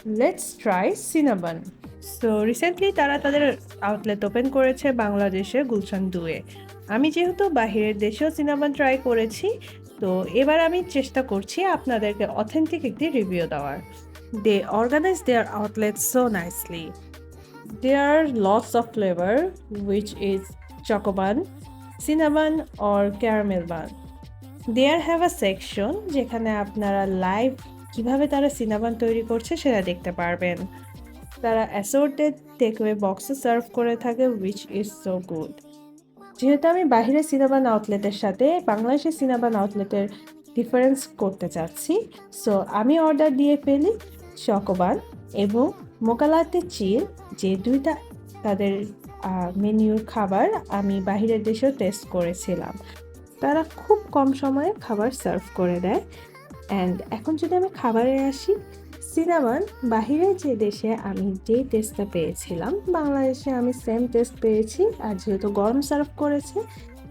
Let's try Cinnabon. So recently তারা তাদের outlet open করেছে বাংলাদেশে গুলশান 2-এ। আমি যেহেতু বাহিরের দেশেও সিনাবান ট্রাই করেছি, তো এবার আমি চেষ্টা করছি আপনাদেরকে অথেন্টিক একটি রিভিউ দেওয়ার। They organize their outlet so nicely. There are lots of flavor, which is chocoban, cinnamon or caramel bun. There have a section যেখানে আপনারা লাইভ কিভাবে তারা সিনাবান তৈরি করছে সেটা দেখতে পারবেন। তারা অ্যাসর্টেড টেকওয়ে বক্সে সার্ভ করে থাকে, which is so good. যেহেতু আমি বাহিরের সিনাবান আউটলেটের সাথে বাংলাদেশের সিনাবান আউটলেটের ডিফারেন্স করতে চাচ্ছি, সো আমি অর্ডার দিয়ে ফেলি চকোবান এবং মোকালাতে চিল, যে দুইটা তাদের মেনুর খাবার আমি বাহিরের দেশেও টেস্ট করেছিলাম। তারা খুব কম সময়ে খাবার সার্ভ করে দেয়। অ্যান্ড এখন যদি আমি খাবারে আসি, সিনাবান বাহিরের যে দেশে আমি যে টেস্টটা পেয়েছিলাম, বাংলাদেশে আমি সেম টেস্ট পেয়েছি। আর যেহেতু গরম সার্ভ করেছে,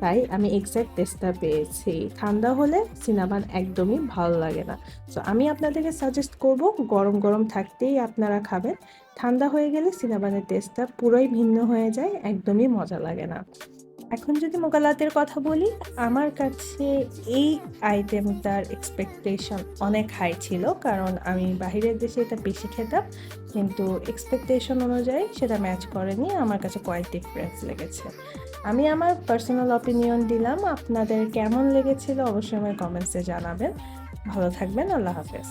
তাই আমি এক্স্যাক্ট টেস্টটা পেয়েছি। ঠান্ডা হলে সিনাবান একদমই ভালো লাগে না। সো আমি আপনাদেরকে সাজেস্ট করব গরম গরম থাকতেই আপনারা খাবেন। ঠান্ডা হয়ে গেলে সিনাবানের টেস্টটা পুরোই ভিন্ন হয়ে যায়, একদমই মজা লাগে না। এখন যদি মোকালাতের কথা বলি, আমার কাছে এই আইটেমটার এক্সপেকটেশন অনেক হাই ছিল, কারণ আমি বাহিরের দেশে এটা বেশি খেতাম, কিন্তু এক্সপেকটেশন অনুযায়ী সেটা ম্যাচ করেনি। আমার কাছে কয়েক ডিফারেন্স লেগেছে। আমি আমার পার্সোনাল অপিনিয়ন দিলাম, আপনাদের কেমন লেগেছিল অবশ্যই আমার কমেন্টসে জানাবেন। ভালো থাকবেন, আল্লাহ হাফেজ।